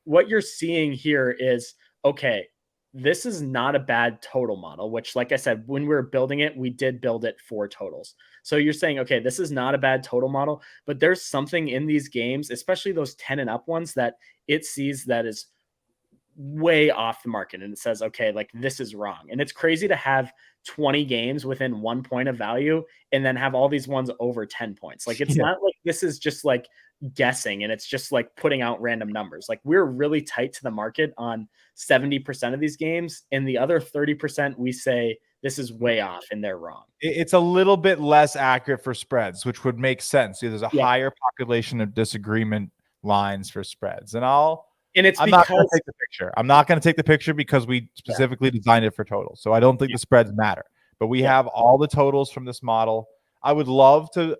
S2: what you're seeing here is, okay, this is not a bad total model, which, like I said, when we were building it, we did build it for totals. So you're saying, okay, this is not a bad total model, but there's something in these games, especially those 10 and up ones, that it sees that is way off the market. And it says, okay, like this is wrong. And it's crazy to have 20 games within 1 point of value and then have all these ones over 10 points. Like, it's not like this is just like guessing and it's just like putting out random numbers. Like, we're really tight to the market on 70% of these games, and the other 30% we say this is way off and they're wrong.
S1: It's a little bit less accurate for spreads, which would make sense. There's a higher population of disagreement lines for spreads. And I'm not going to take the picture. I'm not going to take the picture because we specifically designed it for totals. So I don't think the spreads matter. But we have all the totals from this model. I would love to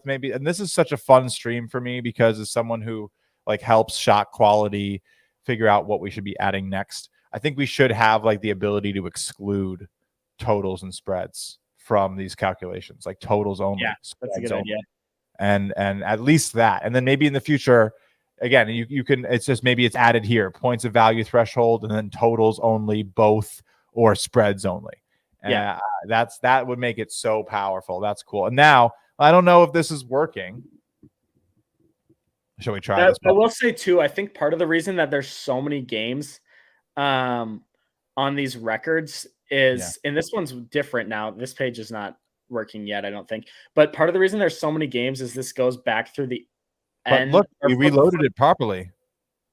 S1: maybe, and this is such a fun stream for me because as someone who like helps ShotQuality figure out what we should be adding next, I think we should have like the ability to exclude totals and spreads from these calculations, like totals only.
S2: Yeah, that's a good idea.
S1: And at least that. And then maybe in the future, again, you can, it's just maybe it's added here, points of value threshold, and then totals only, both, or spreads only. And that would make it so powerful. That's cool. And now I don't know if this is working. Shall we try this?
S2: I will say too, I think part of the reason that there's so many games on these records is, and this one's different now. This page is not working yet, I don't think. But part of the reason there's so many games is this goes back through the
S1: But look, we reloaded it properly.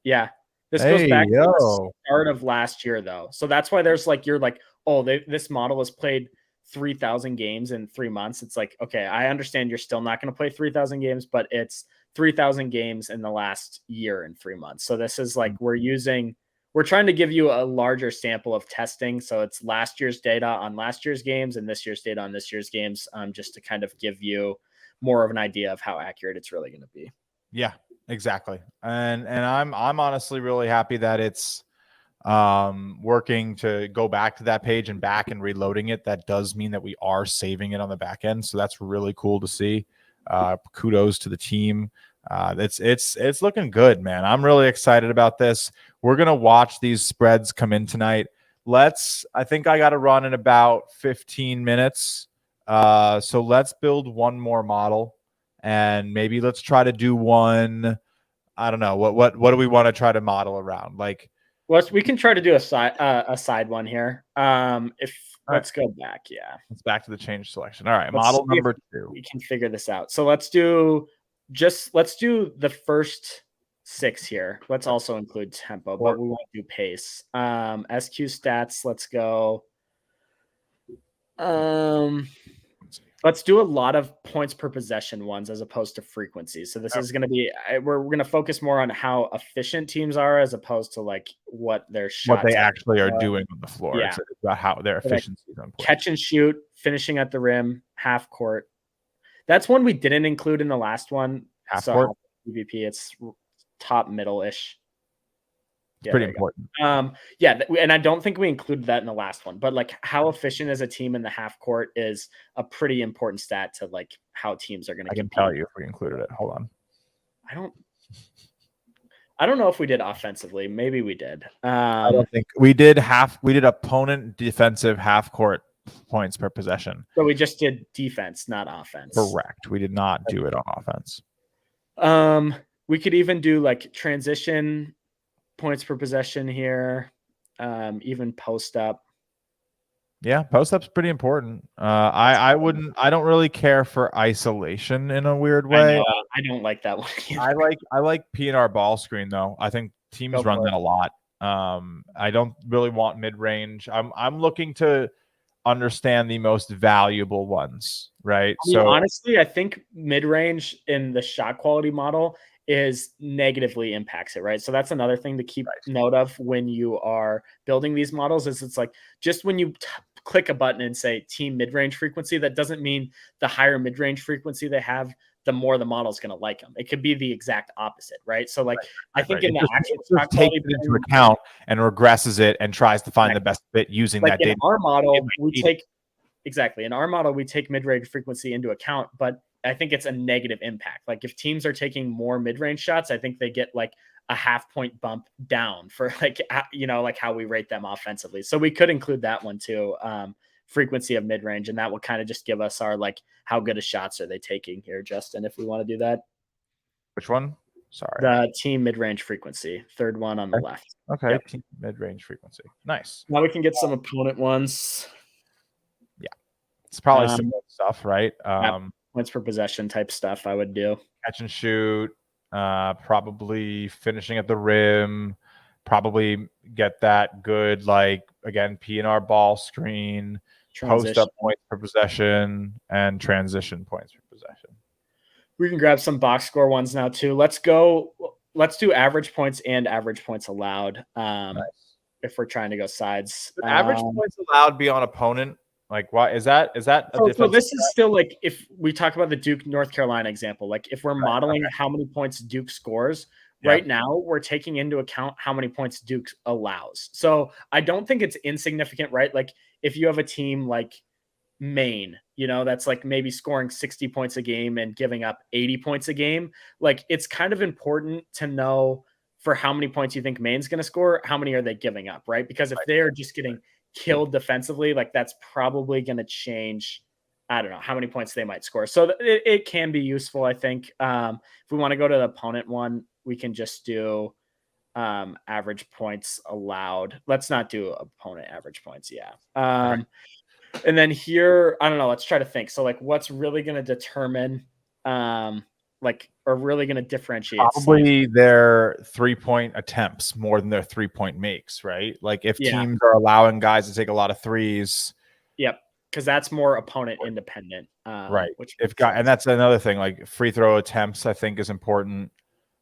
S2: Yeah. This goes
S1: Hey,
S2: back to the
S1: yo.
S2: start of last year, though. So that's why there's like, you're like, oh, this model has played 3,000 games in 3 months. It's like, okay, I understand you're still not going to play 3,000 games, but it's 3,000 games in the last year in 3 months. So this is like, we're trying to give you a larger sample of testing. So it's last year's data on last year's games and this year's data on this year's games, just to kind of give you more of an idea of how accurate it's really going to be.
S1: Yeah, exactly. And I'm honestly really happy that it's working to go back to that page and back and reloading it. That does mean that we are saving it on the back end. So that's really cool to see. Kudos to the team. It's looking good, man. I'm really excited about this. We're going to watch these spreads come in tonight. I think I got to run in about 15 minutes. So let's build one more model and maybe let's try to do one. I don't know. What do we want to try to model around? Like,
S2: well, we can try to do a side one here. Let's go back. Yeah.
S1: Let's back to the change selection. All right. Model number 2.
S2: We can figure this out. So let's do the first 6 here. Let's also include tempo, but we won't do pace. SQ stats. Let's go. Let's do a lot of points per possession ones as opposed to frequency. So this is going to be, we're going to focus more on how efficient teams are as opposed to like what their shots,
S1: what they actually are doing on the floor.
S2: Yeah.
S1: It's about how their efficiency is on play.
S2: Catch and shoot, finishing at the rim, half court. That's one we didn't include in the last one.
S1: Half court
S2: PvP, it's top middle-ish.
S1: It's pretty important.
S2: Yeah, and I don't think we included that in the last one, but like how efficient is a team in the half court is a pretty important stat to like how teams are going to.
S1: I can tell you if we included it. Hold on.
S2: I don't know if we did offensively. Maybe we did.
S1: I don't think we did. We did opponent defensive half court points per possession.
S2: So we just did defense, not offense.
S1: Correct. We did not do it on offense.
S2: We could even do like transition points per possession here, even post up.
S1: Yeah, post up's pretty important. I don't really care for isolation in a weird way.
S2: I don't like that one either.
S1: I like P&R ball screen though. I think teams run that a lot. I don't really want mid range. I'm looking to understand the most valuable ones, right?
S2: Honestly, I think mid range in the shot quality model is negatively impacts it, right? So that's another thing to keep note of when you are building these models is it's like just when you click a button and say team mid-range frequency, that doesn't mean the higher mid-range frequency they have, the more the model's going to like them. It could be the exact opposite, right? So like I think in the actual
S1: shot takes it into account and regresses it and tries to find the best fit using that data.
S2: In our model, in our model, we take mid-range frequency into account, but I think it's a negative impact. Like if teams are taking more mid-range shots, I think they get like a half point bump down for like, like how we rate them offensively. So we could include that one too. Frequency of mid-range. And that will kind of just give us our, like, how good of shots are they taking here, Justin, if we want to do that.
S1: Which one? Sorry.
S2: The team mid-range frequency, third one on the left.
S1: Okay. Yep. Team mid-range frequency. Nice.
S2: Now we can get some opponent ones.
S1: Yeah. It's probably similar stuff, right?
S2: Points per possession type stuff I would do.
S1: Catch and shoot, probably finishing at the rim, probably get that good, like, again, P&R ball screen, post up points per possession, and transition points per possession.
S2: We can grab some box score ones now too. Let's do average points and average points allowed.
S1: Nice.
S2: If we're trying to go sides.
S1: Should average points allowed be on opponent? Like, what is that? Is that
S2: so this is still like if we talk about the Duke North Carolina example, like if we're modeling how many points Duke scores, right now we're taking into account how many points Duke allows. So I don't think it's insignificant, right? Like if you have a team like Maine, that's like maybe scoring 60 points a game and giving up 80 points a game, like it's kind of important to know for how many points you think Maine's going to score, how many are they giving up, right? Because if they're just getting killed defensively, like that's probably going to change, I don't know, how many points they might score. So it can be useful, I think. If we want to go to the opponent one, we can just do average points allowed. Let's not do opponent average points. Yeah.
S1: Okay.
S2: And then here, I don't know. Let's try to think. So like, what's really going to determine, or really going to differentiate science?
S1: Probably their 3-point attempts more than their 3-point makes, right? Like if
S2: Yeah.
S1: teams are allowing guys to take a lot of threes,
S2: Yep. Because that's more opponent independent.
S1: right?
S2: Which
S1: If
S2: makes
S1: guy, and
S2: sense.
S1: that's another thing. Like free throw attempts, I think is important.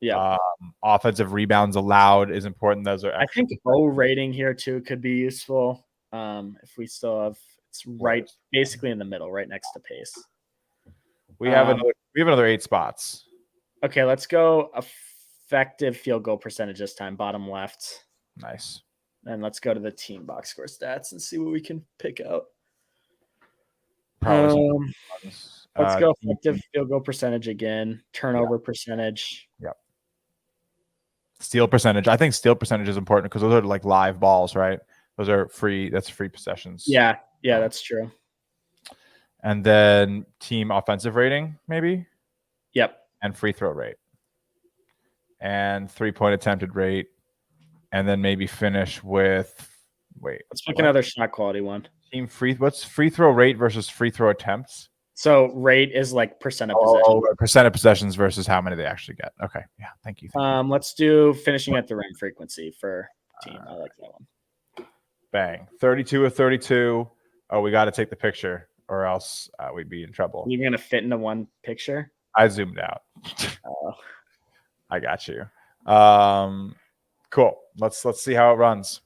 S2: Yep.
S1: Offensive rebounds allowed is important. Those are
S2: I
S1: extra.
S2: think O rating here too could be useful. If we still have, it's right basically in the middle, right next to pace.
S1: We have another 8 spots.
S2: Okay, let's go effective field goal percentage this time, bottom left.
S1: Nice.
S2: And let's go to the team box score stats and see what we can pick out.
S1: Probably
S2: let's go effective field goal percentage again, turnover percentage.
S1: Yep. Steal percentage. I think steal percentage is important because those are like live balls, right? Those are free. That's free possessions.
S2: Yeah, that's true.
S1: And then team offensive rating, maybe.
S2: Yep.
S1: And free throw rate. And 3-point attempted rate. And then maybe finish with
S2: let's pick another shot quality one.
S1: Team what's free throw rate versus free throw attempts?
S2: So rate is like percent of possessions.
S1: Percent of possessions versus how many they actually get. Okay. Yeah. Thank you.
S2: Let's do finishing at the rim frequency for team. I like that one.
S1: Bang. 32 of 32. Oh, we got to take the picture or else we'd be in trouble.
S2: You're going to fit into one picture?
S1: I zoomed out. I got you. Cool. Let's see how it runs.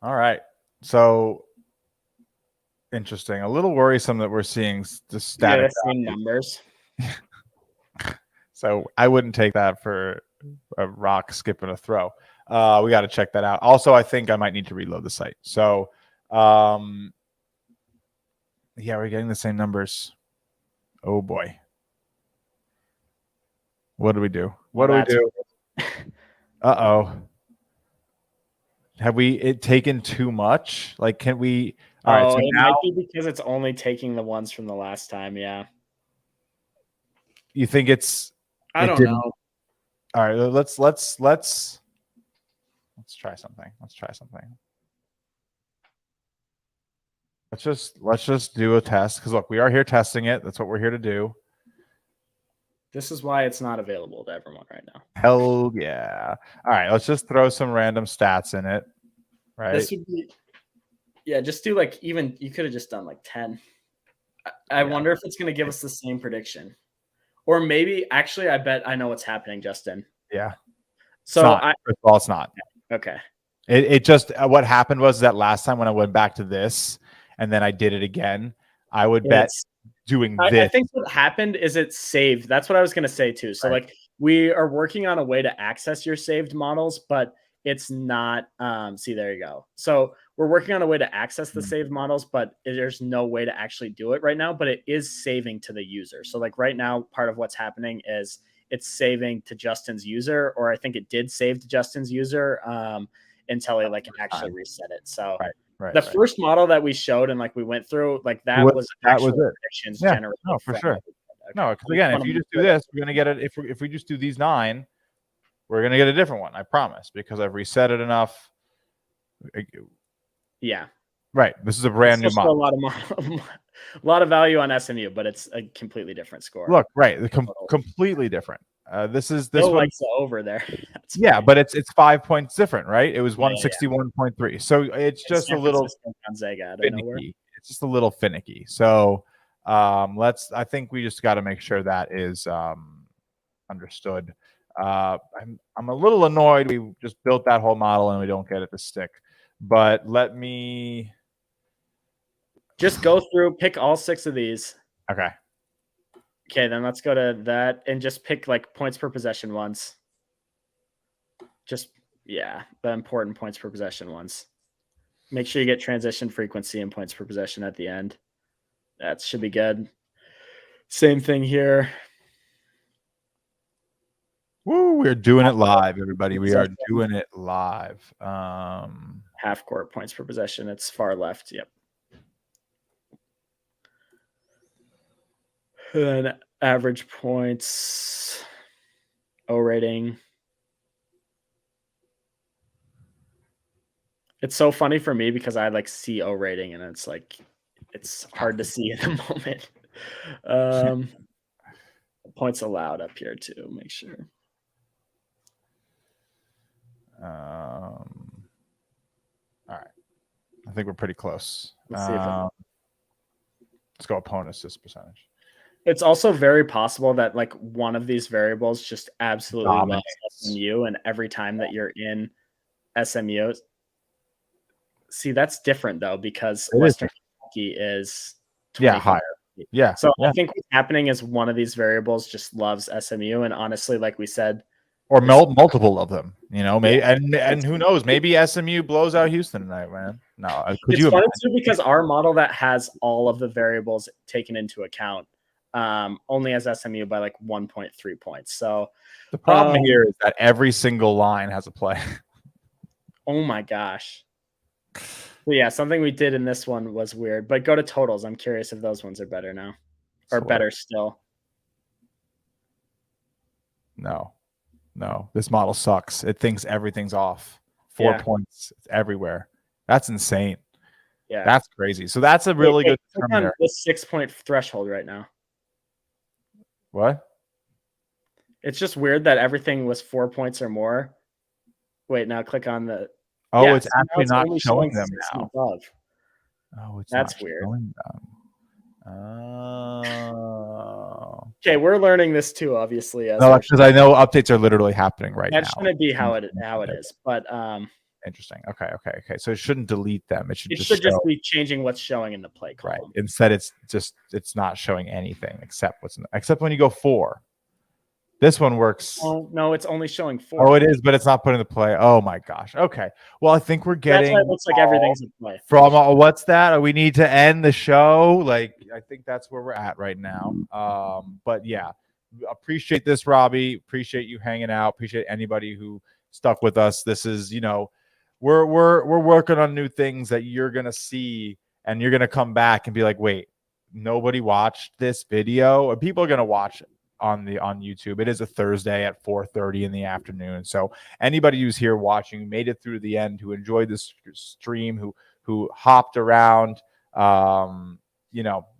S1: All right. So interesting. A little worrisome that we're seeing the static
S2: same numbers.
S1: So I wouldn't take that for a rock, skip, and a throw. We got to check that out. Also, I think I might need to reload the site. So, yeah, we're getting the same numbers. Oh boy. What do we do? What do we do? Uh-oh. Have we taken too much? Like, can we?
S2: All right. So it might be because it's only taking the ones from the last time. Yeah.
S1: You think it's?
S2: I don't know.
S1: All right. Let's try something. Let's just do a test because look, we are here testing it. That's what we're here to do.
S2: This is why it's not available to everyone right now.
S1: Hell yeah. All right, let's just throw some random stats in it. Right.
S2: This would be, just do like even, you could have just done like 10. I wonder if it's going to give us the same prediction. Or maybe, actually, I bet I know what's happening, Justin.
S1: Yeah.
S2: So
S1: first of all, it's not.
S2: Okay.
S1: It just, what happened was that last time when I went back to this and then I did it again, I would bet doing this.
S2: I think what happened is it saved. That's what I was going to say too. So like we are working on a way to access your saved models, but it's not, see, there you go. So we're working on a way to access the saved models, but there's no way to actually do it right now, but it is saving to the user. So like right now, part of what's happening is it's saving to Justin's user, or I think it did save to Justin's user until he like actually reset it. So the first model that we showed and like we went through, like that was it. Predictions generated.
S1: No, for sure. Okay. No, because again, if you just do this, we're gonna get it. If we just do these 9, we're gonna get a different one. I promise, because I've reset it enough.
S2: Yeah.
S1: Right. This is a brand new model.
S2: A lot of value on SMU, but it's a completely different score.
S1: Look, right, completely different. This one
S2: likes over there.
S1: Yeah, but it's 5 points different, right? It was 161.3. So it's just a little finicky. It's just a little finicky. So I think we just got to make sure that is understood. I'm a little annoyed we just built that whole model and we don't get it to stick. But let me
S2: just go through, pick all 6 of these.
S1: Okay.
S2: Okay, then let's go to that and just pick like points per possession ones. Just, the important points per possession ones. Make sure you get transition frequency and points per possession at the end. That should be good. Same thing here.
S1: Woo, we're doing it live, everybody. We are doing it live.
S2: Half court points per possession. It's far left. Yep. And then average points. O rating. It's so funny for me because I like see O rating and it's like it's hard to see at the moment. Points allowed up here too. Make sure.
S1: All right. I think we're pretty close.
S2: Let's see if
S1: let's go opponent assist percentage.
S2: it's also very possible that like one of these variables just absolutely loves SMU, and every time that you're in SMU, see that's different though because Western Kentucky is 25.
S1: higher. Yeah.
S2: So I think what's happening is one of these variables just loves SMU, and honestly, like we said,
S1: or multiple of them, you know, maybe,
S2: Yeah.
S1: and who knows, maybe SMU blows out Houston tonight, man. No, could
S2: It's
S1: you
S2: funny
S1: imagine?
S2: too because our model that has all of the variables taken into account only has SMU by like 1.3 points. So
S1: The problem here is that every single line has a play.
S2: oh my gosh. But yeah, something we did in this one was weird. But go to totals. I'm curious if those ones are better now or better still.
S1: No, this model sucks. It thinks everything's off. 4 points everywhere. That's insane.
S2: Yeah,
S1: that's crazy. So that's a really good determiner.
S2: The 6-point threshold right now.
S1: What?
S2: It's just weird that everything was 4 points or more. Wait, now click on the.
S1: Oh, it's actually not showing them now.
S2: Above.
S1: Oh, it's
S2: that's
S1: not
S2: weird.
S1: Showing them. Oh.
S2: Okay, we're learning this too, obviously.
S1: No, because I know updates are literally happening right now.
S2: That shouldn't be how it is, but
S1: interesting. Okay. So it shouldn't delete them. It should
S2: just be changing what's showing in the play column.
S1: Right. Instead, it's not showing anything except when you go 4. This one works.
S2: Oh no, it's only showing 4.
S1: Oh, it is, but it's not putting the play. Oh my gosh. Okay. Well, I think we're getting.
S2: That's why it looks like everything's in play.
S1: From what's that? We need to end the show. Like I think that's where we're at right now. But yeah, appreciate this, Robbie. Appreciate you hanging out. Appreciate anybody who stuck with us. This is, we're working on new things that you're gonna see, and you're gonna come back and be like, wait, nobody watched this video, and people are gonna watch it on YouTube. It is a Thursday at 4:30 in the afternoon. So anybody who's here watching, made it through the end, who enjoyed this stream, who hopped around,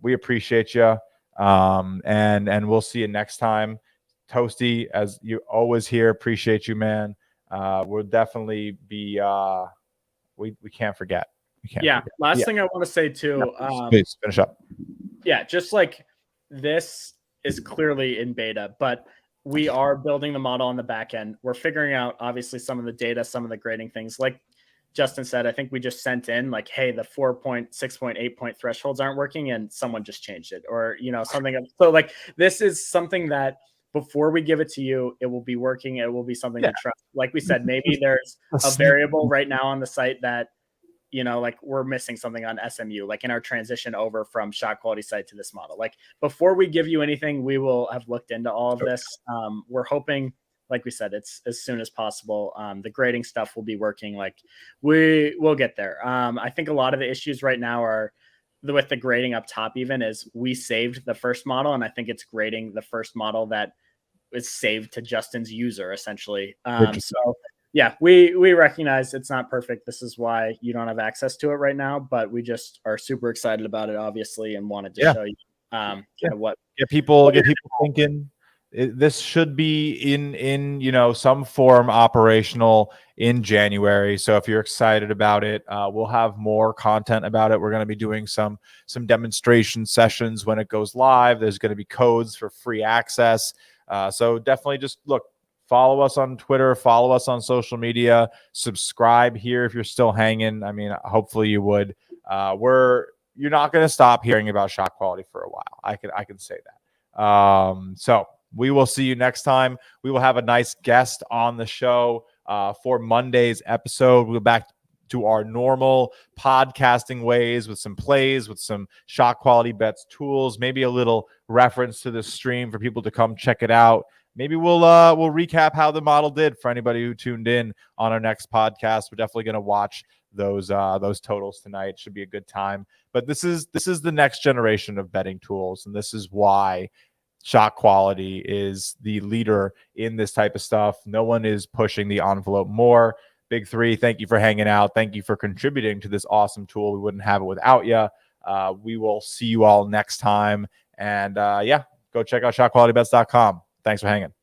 S1: we appreciate you. And we'll see you next time. Toasty, as you always here, appreciate you, man. We'll definitely be we can't forget.
S2: Last thing I want to say too.
S1: Please finish up.
S2: Yeah, just like this is clearly in beta, but we are building the model on the back end. We're figuring out obviously some of the data, some of the grading things. Like Justin said, I think we just sent in like, hey, the 4 point, 6 point, 8 point thresholds aren't working, and someone just changed it, or something. So like this is something that before we give it to you, it will be working. It will be something to trust. Like we said, maybe there's a variable right now on the site that like we're missing something on SMU, like in our transition over from ShotQuality site to this model. Like before we give you anything, we will have looked into all of this. We're hoping, like we said, it's as soon as possible. The grading stuff will be working. Like we will get there. I think a lot of the issues right now are with the grading up top even is we saved the first model, and I think it's grading the first model that is saved to Justin's user essentially. So yeah, we recognize it's not perfect. This is why you don't have access to it right now, but we just are super excited about it, obviously, and wanted to show you what
S1: get people thinking. This should be in some form operational in January. So if you're excited about it, we'll have more content about it. We're going to be doing some demonstration sessions when it goes live. There's going to be codes for free access. So definitely just follow us on Twitter, follow us on social media, subscribe here if you're still hanging. I mean, hopefully you would. You're not going to stop hearing about ShotQuality for a while. I can say that. So we will see you next time. We will have a nice guest on the show for Monday's episode. We'll go back to our normal podcasting ways with some plays, with some ShotQuality Bets tools, maybe a little reference to the stream for people to come check it out. Maybe we'll recap how the model did for anybody who tuned in on our next podcast. We're definitely going to watch those totals tonight. Should be a good time. But this is the next generation of betting tools, and this is why Shot Quality is the leader in this type of stuff. No one is pushing the envelope more. Big Three, thank you for hanging out. Thank you for contributing to this awesome tool. We wouldn't have it without you. We will see you all next time. And yeah, go check out shotqualitybets.com. Thanks for hanging.